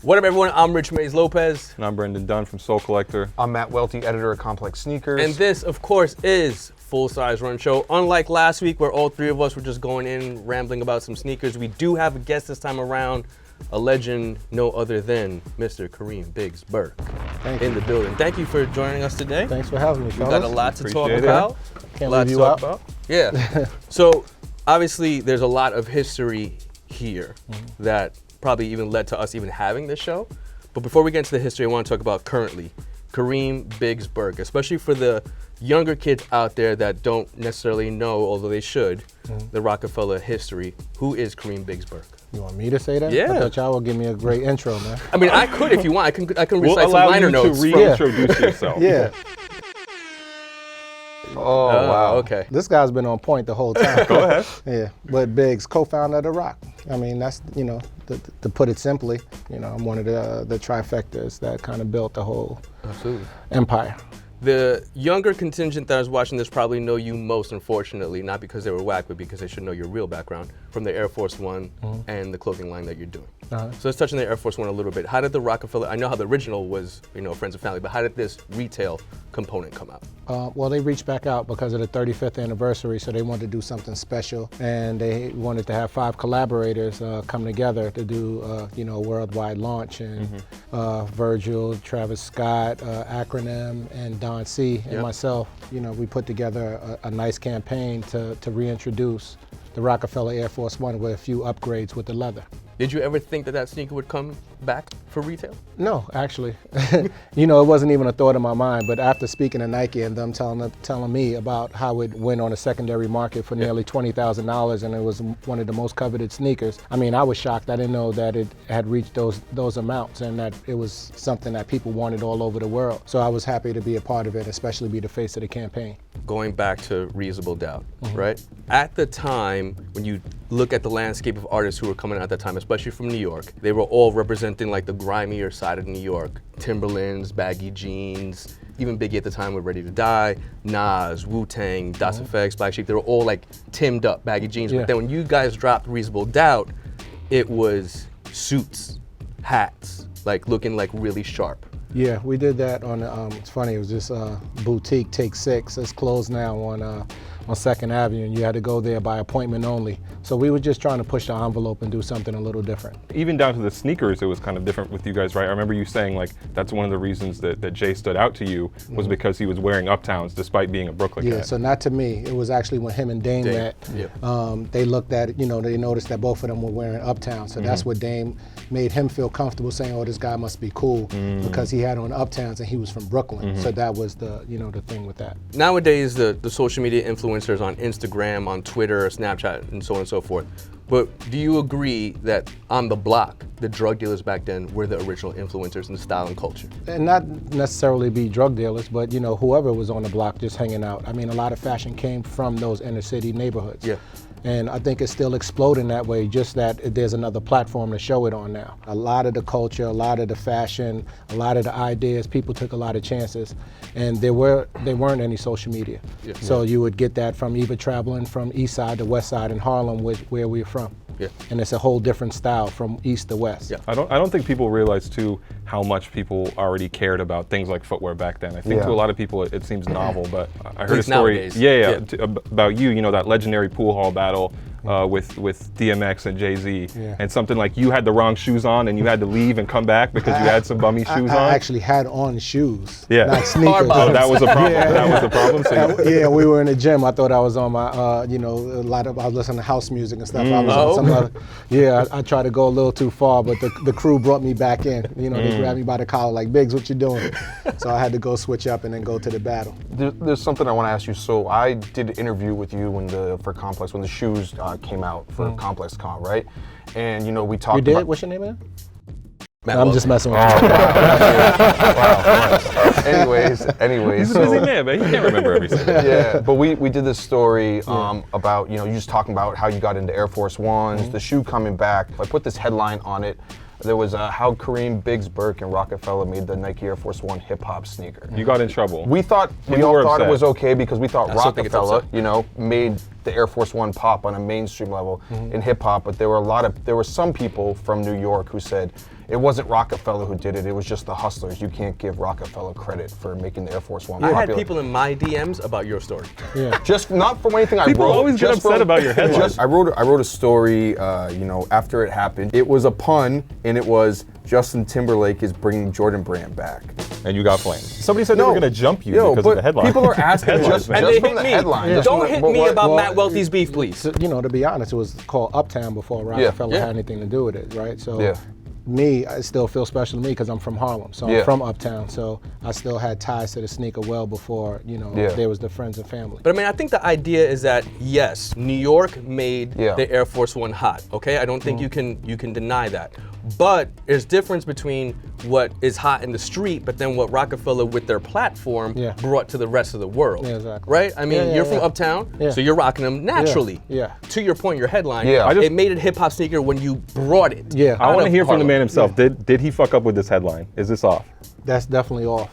What up, everyone? I'm Rich Mays Lopez. And I'm Brendan Dunn from Soul Collector. I'm Matt Welty, editor of Complex Sneakers. And this, of course, is Full Size Run Show. Unlike last week where all three of us were just going in rambling about some sneakers, we do have a guest this time around, a legend no other than Mr. Kareem Biggs Burke in the building. Thank you for joining us today. Thanks for having me, fellas. We got a lot to talk Appreciate it. about. Can't leave you out. Yeah. So obviously there's a lot of history here that probably even led to us even having this show. But before we get into the history, I want to talk about currently Kareem Biggs Burke, especially for the younger kids out there that don't necessarily know, although they should, the Roc-A-Fella history. Who is Kareem Biggs Burke? You want me to say that? Yeah. I thought y'all would give me a great intro, man. I mean, I could if you want. I can We'll recite some allow liner you notes. to reintroduce yourself. Yeah. Oh, wow. Okay. This guy's been on point the whole time. Go ahead. Yeah. But Biggs, co-founder of the Roc. I mean, that's, to put it simply, I'm one of the trifectas that kind of built the whole empire. The younger contingent that is watching this probably know you most, unfortunately, not because they were whack, but because they should know your real background from the Air Force One and the clothing line that you're doing. So let's touch on the Air Force One a little bit. How did the Roc-A-Fella, I know how the original was, Friends and Family, but how did this retail component come out? Well, they reached back out because of the 35th anniversary, so they wanted to do something special, and they wanted to have 5 collaborators come together to do, a worldwide launch. And Virgil, Travis Scott, Acronym, and Don C. and myself, we put together a nice campaign to reintroduce the Roc-A-Fella Air Force One with a few upgrades with the leather. Did you ever think that sneaker would come back for retail? No, actually. It wasn't even a thought in my mind, but after speaking to Nike and them telling me about how it went on a secondary market for nearly $20,000 and it was one of the most coveted sneakers, I mean, I was shocked. I didn't know that it had reached those amounts and that it was something that people wanted all over the world. So I was happy to be a part of it, especially be the face of the campaign. Going back to Reasonable Doubt, right? At the time, when you look at the landscape of artists who were coming out at that time, especially from New York, they were all representing like the grimier side of New York. Timberlands, baggy jeans, even Biggie at the time with Ready to Die, Nas, Wu-Tang, Das EFX, Black Sheep, they were all like timmed up baggy jeans. But then when you guys dropped Reasonable Doubt, it was suits, hats, like looking like really sharp. Yeah, we did that on, it's funny, it was this boutique, Take 6. It's closed now on 2nd Avenue, and you had to go there by appointment only. So we were just trying to push the envelope and do something a little different. Even down to the sneakers, it was kind of different with you guys, right? I remember you saying like that's one of the reasons that Jay stood out to you was because he was wearing Uptowns despite being a Brooklyn Yeah, cat. so not to me. It was actually when him and Dame met. They looked at it, they noticed that both of them were wearing Uptown. So that's what Dame made him feel comfortable saying, oh, this guy must be cool because he had on Uptowns and he was from Brooklyn. So that was the, the thing with that. Nowadays, the social media influencers on Instagram, on Twitter, Snapchat, and so on and so forth. But do you agree that on the block, the drug dealers back then were the original influencers in style and culture? And not necessarily be drug dealers, but whoever was on the block just hanging out. I mean, a lot of fashion came from those inner city neighborhoods. Yeah. And I think it's still exploding that way, just that there's another platform to show it on now. A lot of the culture, a lot of the fashion, a lot of the ideas, people took a lot of chances, and there weren't any social media. So you would get that from either traveling from east side to west side in Harlem, where we're from. And it's a whole different style from east to west. I don't think people realize too how much people already cared about things like footwear back then. I think to a lot of people it seems novel, but I heard a story about you, that legendary pool hall battle with DMX and Jay-Z, and something like you had the wrong shoes on and you had to leave and come back because you had some bummy shoes on. I actually had on shoes, not sneakers. So that was a problem. That was the problem. So we were in the gym. I thought I was on my, I was listening to house music and stuff. I was on some other, I tried to go a little too far, but the crew brought me back in. They grabbed me by the collar like, Biggs, what you doing? So I had to go switch up and then go to the battle. There's something I want to ask you. So I did an interview with you for Complex when the shoes came out for Complex Con, right? And we talked. You did? About, What's your name again? I'm just messing with you. Anyways. He's a busy man, but he can't remember everything. Yeah, but we did this story about, you just talking about how you got into Air Force Ones, the shoe coming back. I put this headline on it. There was how Kareem Biggs Burke and Roc-A-Fella made the Nike Air Force One hip hop sneaker. You got in trouble. We all thought it was okay because we thought Roc-A-Fella, made the Air Force One pop on a mainstream level in hip hop. But there were some people from New York who said it wasn't Roc-A-Fella who did it. It was just the hustlers. You can't give Roc-A-Fella credit for making the Air Force One I popular. had people in my DMs about your story. Yeah. Just not from anything I wrote. People always get upset about your headlines. I wrote a story, after it happened. It was a pun, and it was Justin Timberlake is bringing Jordan Brand back. And you got flamed. Somebody said they were going to jump you because but of the headline. people are asking just And from they the hit me. headline. Yeah. Don't hit me about Matt Welty's beef, please. To be honest, it was called Uptown before Roc-A-Fella had anything to do with it, right? So me, I still feel special to me because I'm from Harlem. So I'm from Uptown. So I still had ties to the sneaker well before, there was the friends and family. But I mean, I think the idea is that, yes, New York made the Air Force One hot, okay? I don't think you can deny that. But there's difference between what is hot in the street, but then what Roc-A-Fella with their platform brought to the rest of the world. Yeah, exactly. Right? I mean, you're from Uptown, so you're rocking them naturally. Yeah. To your point, your headline, it made it a hip hop sneaker when you brought it. Yeah. I want to hear from the Harlem. man himself. Did he fuck up with this headline? Is this off? That's definitely off.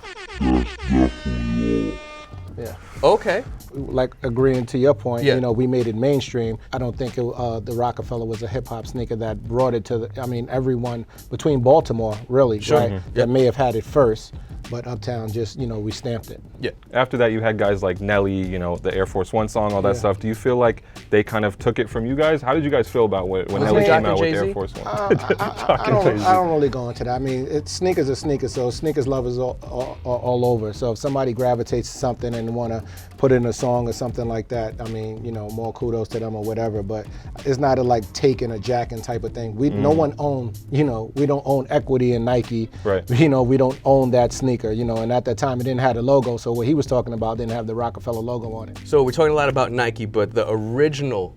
Yeah. Okay. Like agreeing to your point, Yeah. we made it mainstream. I don't think the Roc-A-Fella was a hip hop sneaker that brought it to everyone between Baltimore, really, right? That may have had it first, but Uptown just, we stamped it. Yeah. After that, you had guys like Nelly, the Air Force One song, all that stuff. Do you feel like they kind of took it from you guys? How did you guys feel about when Nelly came out with the Air Force One? I don't really go into that. I mean, sneakers are sneakers, so sneakers lovers all over. So if somebody gravitates to something and want to put it in a song or something like that, I mean, more kudos to them or whatever. But it's not a like taking a jacking type of thing. No one own, we don't own equity in Nike. Right. We don't own that sneaker, and at that time it didn't have the logo. So what he was talking about didn't have the Roc-A-Fella logo on it. So we're talking a lot about Nike, but the original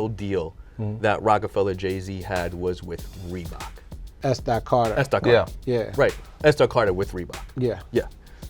deal that Roc-A-Fella Jay-Z had was with Reebok. S. Carter. S. Carter. Yeah. Right. S. Carter with Reebok. Yeah. Yeah.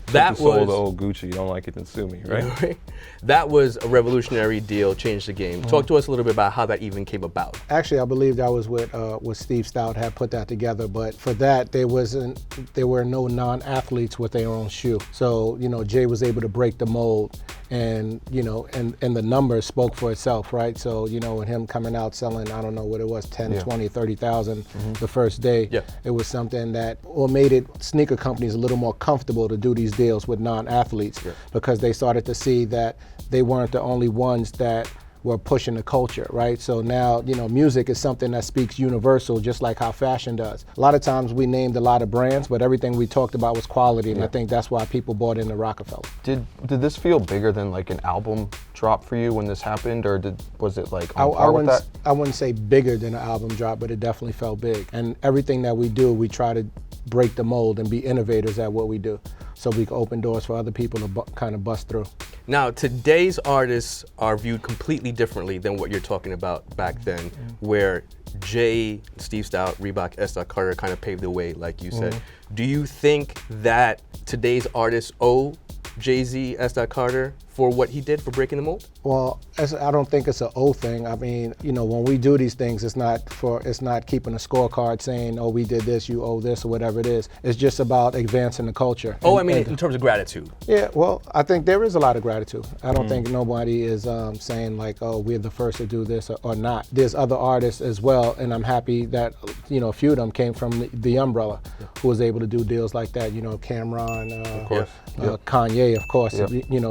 That sold was the old Gucci. You don't like it, then sue me, right? That was a revolutionary deal, changed the game. Talk to us a little bit about how that even came about. Actually, I believe that was with Steve Stout had put that together. But for that, there were no non-athletes with their own shoe. So Jay was able to break the mold, and and the numbers spoke for itself, right? So with him coming out selling, I don't know what it was, 10, 20, 30,000 the first day. Yeah. It was something that made it sneaker companies a little more comfortable to do these deals with non-athletes because they started to see that they weren't the only ones that were pushing the culture, right? So now, music is something that speaks universal, just like how fashion does. A lot of times we named a lot of brands, but everything we talked about was quality, and I think that's why people bought into Roc-A-Fella. Did this feel bigger than like an album drop for you when this happened, or was it like on par with that? I wouldn't say bigger than an album drop, but it definitely felt big. And everything that we do, we try to break the mold and be innovators at what we do, so we can open doors for other people to kind of bust through. Now, today's artists are viewed completely differently than what you're talking about back then, where Jay, Steve Stout, Reebok, S. Carter kind of paved the way, like you said. Do you think that today's artists owe Jay-Z, S. Carter for what he did for breaking the mold? Well, I don't think it's an O thing. I mean, when we do these things, it's not keeping a scorecard saying, oh, we did this, you owe this, or whatever it is. It's just about advancing the culture. Oh, I mean, in terms of gratitude. Yeah, well, I think there is a lot of gratitude. I don't think nobody is saying like, oh, we're the first to do this or not. There's other artists as well, and I'm happy that, a few of them came from the umbrella who was able to do deals like that. Cameron, of course. Kanye, of course,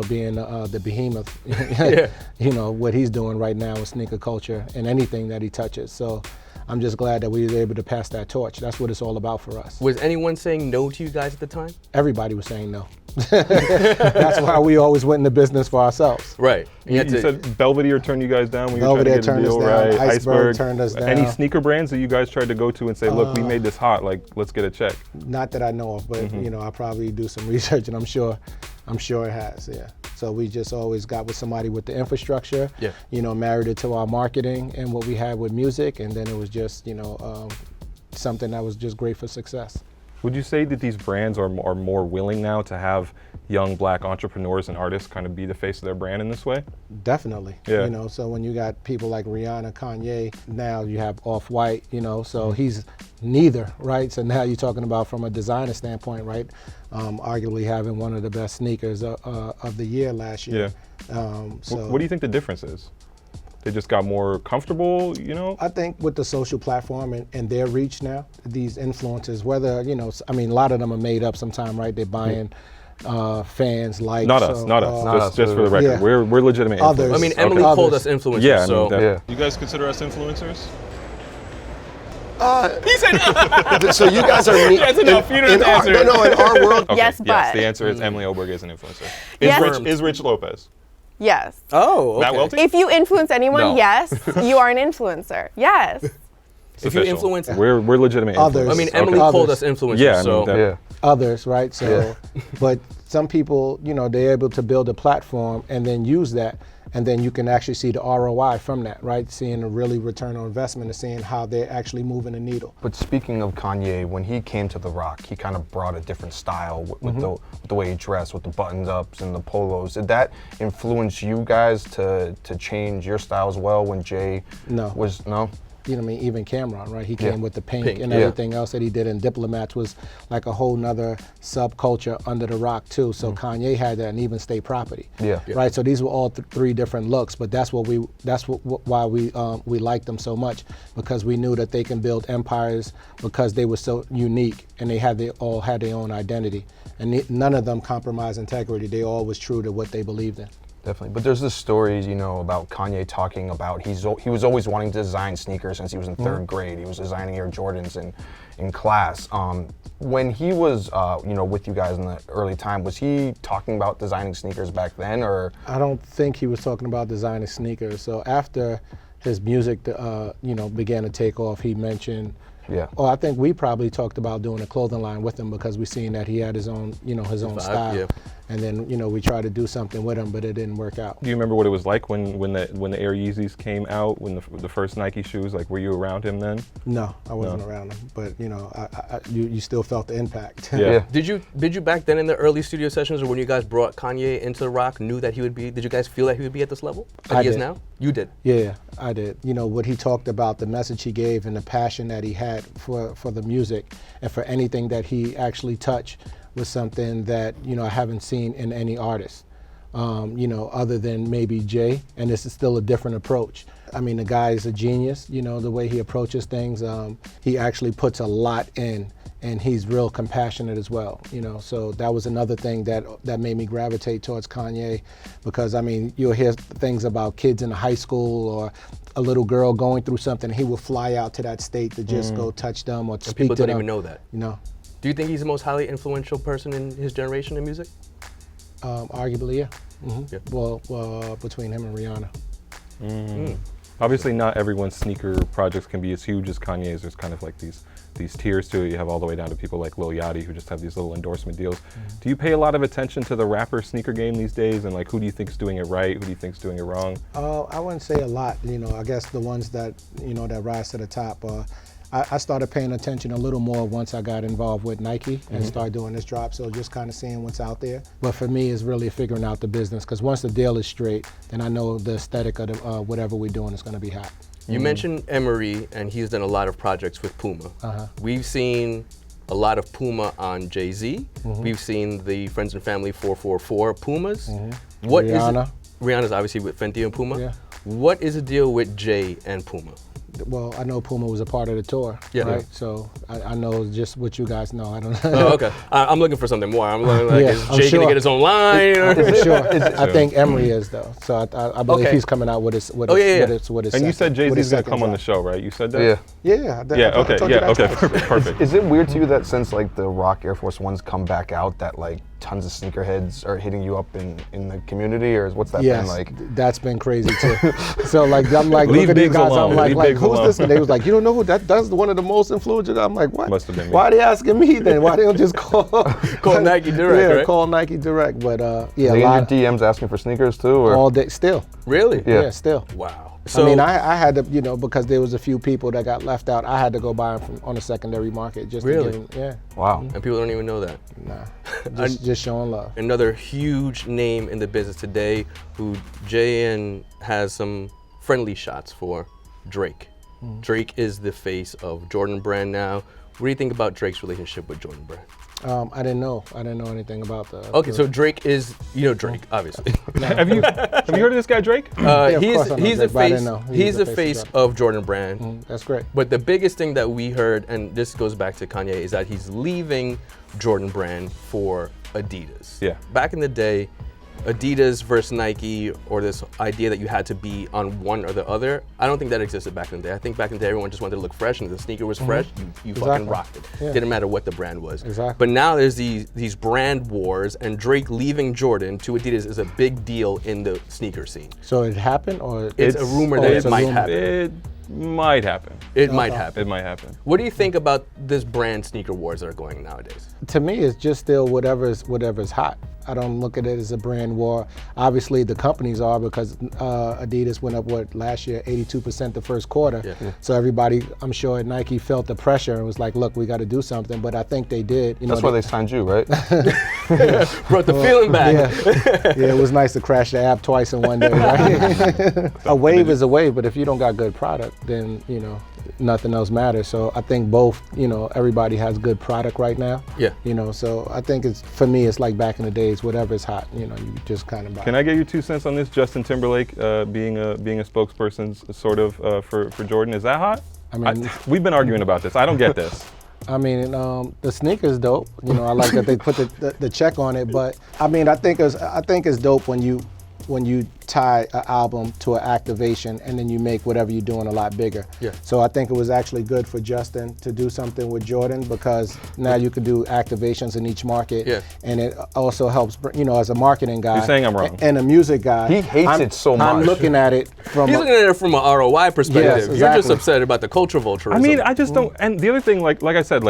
being the behemoth, what he's doing right now with sneaker culture and anything that he touches. So I'm just glad that we were able to pass that torch. That's what it's all about for us. Was anyone saying no to you guys at the time? Everybody was saying no. That's why we always went into business for ourselves. Right. You said Belvedere turned you guys down when you were trying to get a deal, us down. right? Iceberg turned us down. Any sneaker brands that you guys tried to go to and say, look, we made this hot, like, let's get a check? Not that I know of, but I'll probably do some research, and I'm sure it has, yeah. So we just always got with somebody with the infrastructure, married it to our marketing and what we had with music, and then it was just, something that was just great for success. Would you say that these brands are more willing now to have young black entrepreneurs and artists kind of be the face of their brand in this way? Definitely. Yeah. So when you got people like Rihanna, Kanye, now you have Off-White, so he's neither, right? So now you're talking about from a designer standpoint, right? Arguably having one of the best sneakers of the year last year. Yeah. So what do you think the difference is? They just got more comfortable, you know? I think with the social platform and their reach now, these influencers, whether, you know, I mean, a lot of them are made up sometime, right? They're buying fans, likes. Not us. Just for the record. Yeah. We're legitimate Others. influencers. I mean, Emily called us influencers, Yeah, so. You guys consider us influencers? He said So you guys are That's enough. You don't have to answer. No, in our world. Okay, Yes, but. the answer is Emily Oberg is an influencer. Yes. Is Rich Lopez? Yes. Oh, okay. Matt Welty? If you influence anyone, No. yes, you are an influencer. Yes. If you Official. influence, We're legitimate Others. influencers. I mean, Emily called us influencers, Yeah, I mean, so. that- Others, right? So, but some people, you know, they're able to build a platform and then use that, and then you can actually see the ROI from that, right? Seeing a really return on investment and seeing how they're actually moving the needle. But speaking of Kanye, when he came to The Rock, he kind of brought a different style with the way he dressed, with the buttons ups and the polos. Did that influence you guys to change your style as well when Jay was no? You know what I mean? Even Cameron, right? He came with the pink and yeah. everything else that he did, and Diplomats was like a whole nother subculture under The Rock too. So Kanye had that, and even State Property. Yeah. Right. So these were all three different looks, but that's why we liked them so much, because we knew that they can build empires because they were so unique and they all had their own identity, and none of them compromised integrity. They all was true to what they believed in. Definitely, but there's this story, you know, about Kanye talking about he was always wanting to design sneakers since he was in third grade. He was designing Air Jordans in class. When he was, you know, with you guys in the early time, was he talking about designing sneakers back then, or? I don't think he was talking about designing sneakers. So after his music, you know, began to take off, he mentioned. Yeah. Well, I think we probably talked about doing a clothing line with him because we seen that he had his own, you know, his own vibe, style. yeah. And then, you know, we tried to do something with him, but it didn't work out. Do you remember what it was like when the Air Yeezys came out, when the first Nike shoes? Like, were you around him then? No, I wasn't around him, but you know, you still felt the impact. Yeah. Did you back then in the early studio sessions, or when you guys brought Kanye into The Rock, knew that he would be? Did you guys feel that he would be at this level that he is now? You did. Yeah, I did. You know, what he talked about, the message he gave, and the passion that he had for the music and for anything that he actually touched was something that, you know, I haven't seen in any artist, you know, other than maybe Jay, and this is still a different approach. I mean, the guy is a genius, you know, the way he approaches things. He actually puts a lot in, and he's real compassionate as well, you know. So that was another thing that made me gravitate towards Kanye, because I mean, you'll hear things about kids in high school or a little girl going through something, he will fly out to that state to just go touch them or speak to them. People don't even know that. You know. Do you think he's the most highly influential person in his generation in music? Arguably, yeah. Yeah. Well, between him and Rihanna. Obviously, not everyone's sneaker projects can be as huge as Kanye's. There's kind of like these tiers to it. You have all the way down to people like Lil Yachty, who just have these little endorsement deals. Do you pay a lot of attention to the rapper sneaker game these days? And like, who do you think is doing it right? Who do you think is doing it wrong? I wouldn't say a lot. You know, I guess the ones that, you know, that rise to the top. I started paying attention a little more once I got involved with Nike and started doing this drop. So just kind of seeing what's out there. But for me, it's really figuring out the business, because once the deal is straight, then I know the aesthetic of whatever we're doing is going to be hot. You mentioned Emery, and he's done a lot of projects with Puma. We've seen a lot of Puma on Jay-Z. We've seen the Friends and Family 444 Pumas. What is Rihanna. Rihanna's obviously with Fenty and Puma. Yeah. What is the deal with Jay and Puma? Well, I know Puma was a part of the tour, Yeah. right? So I know just what you guys know. I don't know. Oh, okay. I'm looking for something more. I'm looking like, Yeah, is I'm Jay sure. gonna get his own line? For sure. I think Emery is, though. So I believe Okay. he's coming out with his Oh, yeah, yeah. with his And you said second- with his Jay-Z's gonna second come on the drop. show, right? You said that? Yeah. Yeah. Yeah, I okay, told you that twice. perfect. Is it weird to you that since like the Rock Air Force Ones come back out, that like tons of sneakerheads are hitting you up in the community, or what's that Yes, been like? that's been crazy too. So like I'm like, Leave look at these Biggs guys. alone. I'm like, Leave Biggs who's alone. this? And they was like, you don't know who that's one of the most influential. I'm like, what? Must have been me. Why are they asking me then? Why they don't just call Nike direct, Yeah, right? call Nike direct. But yeah, They a in your lot DMs asking for sneakers too, or? all day still. Really? Yeah. Yeah, still. Wow. I mean, I had to, you know, because there was a few people that got left out. I had to go buy them on a secondary market just Really? to get them. Wow. And people don't even know that. Nah, just showing love. Another huge name in the business today, who Jay has some friendly shots for, Drake. Drake is the face of Jordan Brand now. What do you think about Drake's relationship with Jordan Brand? I didn't know anything about the. Okay, so Drake is, Drake, obviously. Have you heard of this guy Drake? He's the face of Jordan Brand. That's great. But the biggest thing that we heard, and this goes back to Kanye, is that he's leaving Jordan Brand for Adidas. Yeah. Back in the day, Adidas versus Nike, or this idea that you had to be on one or the other, I don't think that existed back in the day. I think back in the day, everyone just wanted to look fresh, and if the sneaker was fresh, you fucking rocked it. Yeah. Didn't matter what the brand was. Exactly. But now there's these brand wars, and Drake leaving Jordan to Adidas is a big deal in the sneaker scene. So it happened, or It's a rumor that it might happen. It might happen. It might happen. It might happen. What do you think about this brand sneaker wars that are going nowadays? To me, it's just still whatever's hot. I don't look at it as a brand war. Obviously, the companies are, because Adidas went up last year, 82% the first quarter. Yeah. So everybody, I'm sure at Nike, felt the pressure and was like, "Look, we got to do something." But I think they did. That's why they signed you, right? Brought the feeling back. Yeah, it was nice to crash the app twice in one day, right? A wave is a wave, but if you don't got good product, then nothing else matters. So I think both, everybody has good product right now. Yeah. So I think for me, it's like back in the days, whatever is hot, you just kind of buy. Can I get your 2 cents on this? Justin Timberlake being a spokesperson, sort of for Jordan. Is that hot? I mean, we've been arguing about this. I don't get this. I mean, the sneaker's dope. I like that they put the check on it. But I mean, I think it's dope when you tie an album to an activation and then you make whatever you're doing a lot bigger. Yeah. So I think it was actually good for Justin to do something with Jordan, because now you can do activations in each market. Yeah. And it also helps, as a marketing guy. You're saying I'm wrong. And a music guy. He hates it so much. I'm looking at it from He's looking at it from an ROI perspective. Yes, You're just exactly. upset about the culture vulturism. I mean, I just don't. And the other thing, like I said,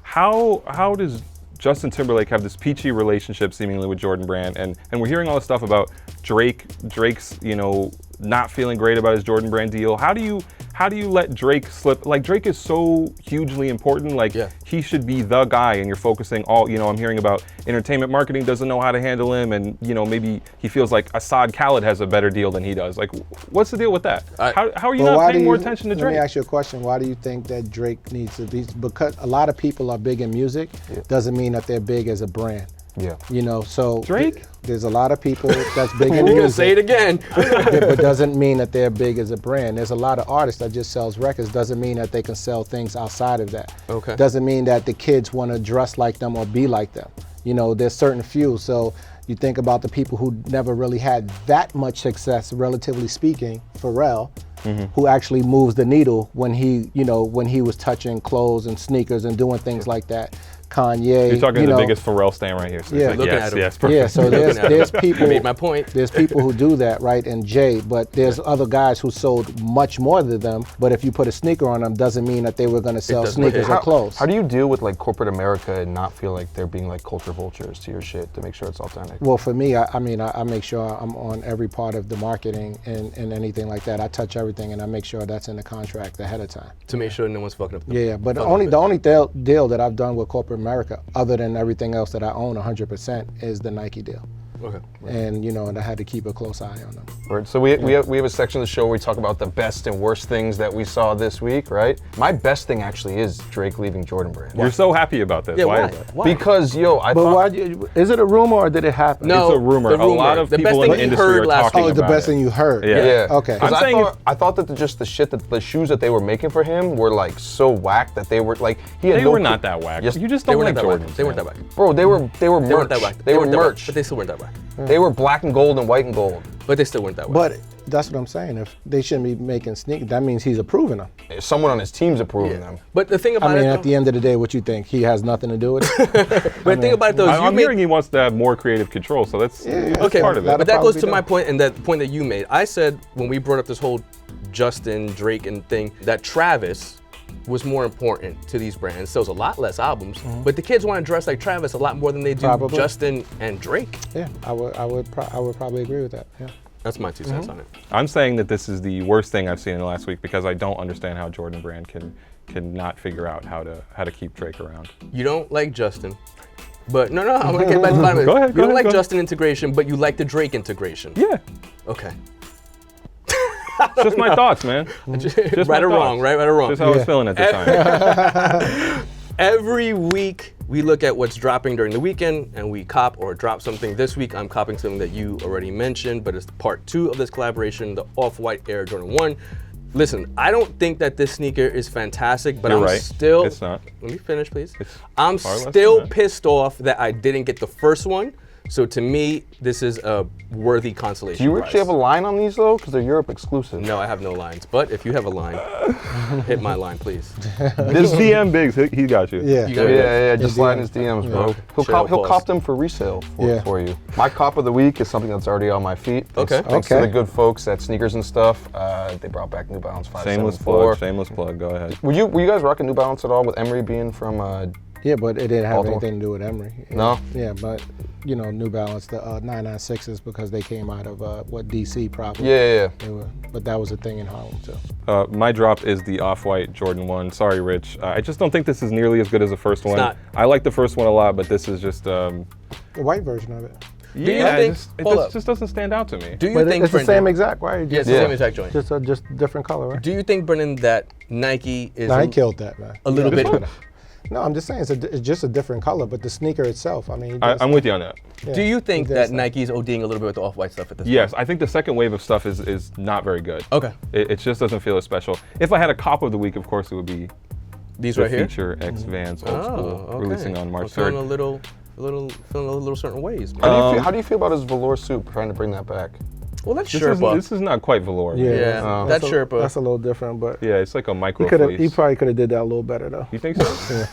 how does Justin Timberlake have this peachy relationship seemingly with Jordan Brand, and we're hearing all this stuff about Drake's not feeling great about his Jordan Brand deal. How do you let Drake slip? Like, Drake is so hugely important. Like, he should be the guy, and you're focusing all. I'm hearing about entertainment marketing doesn't know how to handle him, and maybe he feels like Assad Khaled has a better deal than he does. Like, what's the deal with that? How are you not paying more attention to Drake? Let me ask you a question. Why do you think that Drake needs to be? Because a lot of people are big in music, doesn't mean that they're big as a brand. Yeah. So Drake? There's a lot of people that's big in music. You're gonna say it again. But doesn't mean that they're big as a brand. There's a lot of artists that just sells records. Doesn't mean that they can sell things outside of that. Okay. Doesn't mean that the kids want to dress like them or be like them. There's certain few. So you think about the people who never really had that much success, relatively speaking, Pharrell, who actually moves the needle when he was touching clothes and sneakers and doing things like that. Kanye. You're talking to the biggest Pharrell stan right here. So Yeah. it's like, Looking at him. yes, perfect. Yeah, so there's people. I made my point. There's people who do that, right? And Jay, but there's other guys who sold much more than them. But if you put a sneaker on them, doesn't mean that they were going to sell doesn't. sneakers or clothes. How do you deal with corporate America and not feel like they're being like culture vultures to your shit to make sure it's authentic? Well, for me, I make sure I'm on every part of the marketing and anything like that. I touch everything, and I make sure that's in the contract ahead of time. To make sure no one's fucking up. But the only deal that I've done with corporate America, other than everything else that I own 100%, is the Nike deal. Okay. And and I had to keep a close eye on them. Right. So we have a section of the show where we talk about the best and worst things that we saw this week, right? My best thing actually is Drake leaving Jordan Brand. You're so happy about this. Yeah, why? is that? Why? Because I But thought is it a rumor or did it happen? No, It's a rumor. the A lot of The best people thing in the he industry heard are last talking Oh, the about best it. thing you heard. Yeah. Okay. 'Cause I'm saying I thought that the shoes that they were making for him were like so whack that they were like he had They no were clue- not that whack. Yes, You just They don't weren't like that whack. Jordans. They weren't man. that whack. Bro, they were They weren't merch. that whack. They were weren't that whack, merch. but they still weren't that whack. They were black and gold and white and gold. But they still weren't that whack. But that's what I'm saying. If they shouldn't be making sneakers, that means he's approving them. Someone on his team's approving them. But the thing about I mean, it, at the end of the day, what you think? He has nothing to do with it? but the thing about it though, is I'm you hearing made, he wants to have more creative control, so that's okay, part of it. That'll but that goes probably to be my done. point and that point that you made. I said when we brought up this whole Justin, Drake, and thing that Travis was more important to these brands. Sells a lot less albums, but the kids want to dress like Travis a lot more than they do Probably. Justin and Drake. Yeah, I would probably agree with that. Yeah. That's my 2 cents on it. I'm saying that this is the worst thing I've seen in the last week because I don't understand how Jordan Brand can not figure out how to keep Drake around. You don't like Justin, but no, I want to get back to the bottom of it. Go ahead, You go don't ahead, like go ahead. Justin integration, but you like the Drake integration. Yeah, Okay. it's just my thoughts, man. Just Right my or wrong, thoughts. right or wrong. Just how I was feeling at the time. Every week, we look at what's dropping during the weekend, and we cop or drop something. This week, I'm copping something that you already mentioned, but it's part 2 of this collaboration, the Off-White Air Jordan 1. Listen, I don't think that this sneaker is fantastic, but You're I'm right. still. It's not. Let me finish, please. It's I'm far less still than that. pissed off that I didn't get the first one. So to me, this is a worthy consolation Do you prize. actually have a line on these though? Because they're Europe exclusive. No, I have no lines. But if you have a line, hit my line, please. Just DM Biggs. He got you. Yeah. You Yeah, got it. yeah, just Yeah. slide in his DMs, bro. Yeah. He'll Sure, he'll pause. cop them for resale for you. My cop of the week is something that's already on my feet. Thanks, Okay. Thanks to Okay. the good folks at Sneakers and Stuff. They brought back New Balance 574. Shameless plug. Go ahead. Were you guys rocking New Balance at all with Emery being from? Yeah, but it didn't have Baltimore. anything to do with Emery. No? Yeah, but New Balance, the 996s, because they came out of DC probably. Yeah. They were, but that was a thing in Harlem too. My drop is the Off-White Jordan 1. Sorry, Rich. I just don't think this is nearly as good as the first one. not. I like the first one a lot, but this is just. The white version of it. you Yeah, think- it hold up. just doesn't stand out to me. Do you But think, it's the Brendan, same exact, right? Yeah, it's the Yeah. same exact joint. Just different color, right? Do you think, Brendan, that Nike is No, he killed that, man. a little bit? No, I'm just saying it's just a different color, but the sneaker itself, I mean. I'm with you on that. Yeah, Do you think he that does Nike's ODing a little bit with the Off-White stuff at this Yes, point? I think the second wave of stuff is not very good. Okay. It just doesn't feel as special. If I had a cop of the week, of course, it would be These the right here? Feature X Vans Old School, okay. releasing on March I'm feeling 3rd. feeling a little certain ways. Man. How do you feel about his velour suit? Trying to bring that back. Well, that's This is not quite velour. man. Yeah, that's Sherpa. That's a little different, but Yeah, it's like a micro he fleece. probably could have did that a little better though. You think so?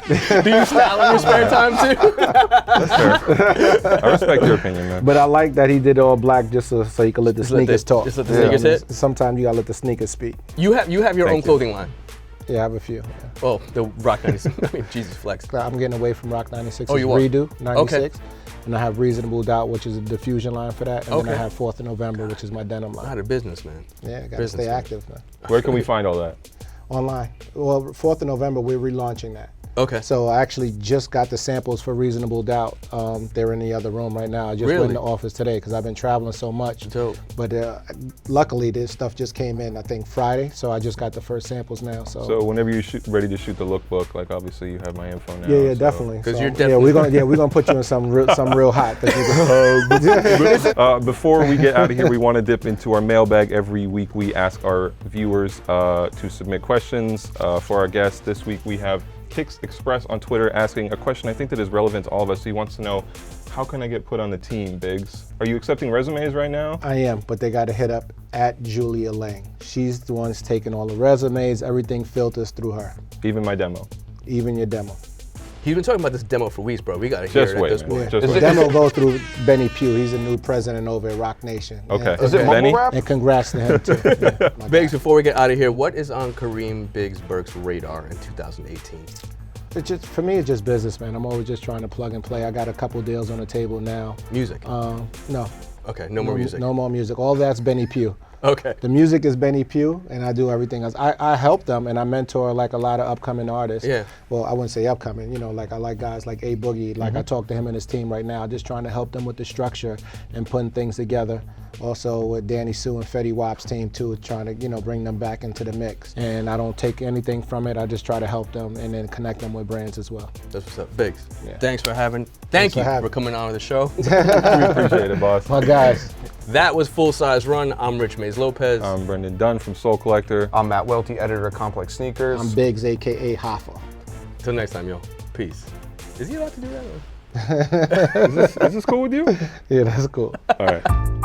Do you style in your spare time too? I respect your opinion, man. But I like that he did all black just so he could let the sneakers talk. Just let the sneakers hit. Sometimes you gotta let the sneakers speak. You have your own Thank you. clothing line. Yeah, I have a few. Yeah. Oh, the Rock 96. I mean, Jesus flex. But I'm getting away from Rock 96. Oh, you are? Redo 96. Okay. And I have Reasonable Doubt, which is a diffusion line for that. And then Okay. I have 4th of November, which is my denim line. Out of business, man. Yeah, gotta business, stay man. active, man. Where can we find all that? Online. Well, 4th of November, we're relaunching that. Okay. So I actually just got the samples for Reasonable Doubt. They're in the other room right now. I just Really? went in the office today because I've been traveling so much. Dope. But luckily, this stuff just came in, I think, Friday. So I just got the first samples now. So whenever you're ready to shoot the lookbook, like obviously you have my info now. Yeah, so- definitely. 'Cause So, you're yeah, we're gonna put you in some real hot. That you can, Before we get out of here, we want to dip into our mailbag. Every week we ask our viewers to submit questions for our guests. This week we have Kix Express on Twitter asking a question I think that is relevant to all of us. He wants to know, how can I get put on the team, Biggs? Are you accepting resumes right now? I am, but they got to hit up at Julia Lang. She's the one that's taking all the resumes. Everything filters through her, Even my demo. even your demo. He's been talking about this demo for weeks, bro. We gotta hear Just it wait, at this man. point. Just The wait. demo goes through Benny Pugh. He's a new president over at Rock Nation. Okay. And, Is it Benny? mumble rap? and congrats to him too. Yeah, my Biggs, guy. before we get out of here, what is on Kareem Biggs Burke's radar in 2018? It's just, for me, it's just business, man. I'm always just trying to plug and play. I got a couple deals on the table now. Music. No. Okay, no more music. No more music. All that's Benny Pugh. Okay. The music is Benny Pugh, and I do everything else. I help them, and I mentor like a lot of upcoming artists. Yeah. Well, I wouldn't say upcoming. Like I like guys like A Boogie. Like Mm-hmm. I talk to him and his team right now, just trying to help them with the structure and putting things together. Also with Danny Sue and Fetty Wap's team too, trying to bring them back into the mix. And I don't take anything from it. I just try to help them and then connect them with brands as well. That's what's up. Biggs, Yeah. thanks for having, Thanks thank for you having for coming on the show. We appreciate it, boss. My guys. That was Full Size Run. I'm Rich Mays Lopez. I'm Brendan Dunn from Soul Collector. I'm Matt Welty, editor of Complex Sneakers. I'm Biggs, AKA Hoffa. Till next time, yo. Peace. Is he allowed to do that? Is this cool with you? Yeah, that's cool. All right.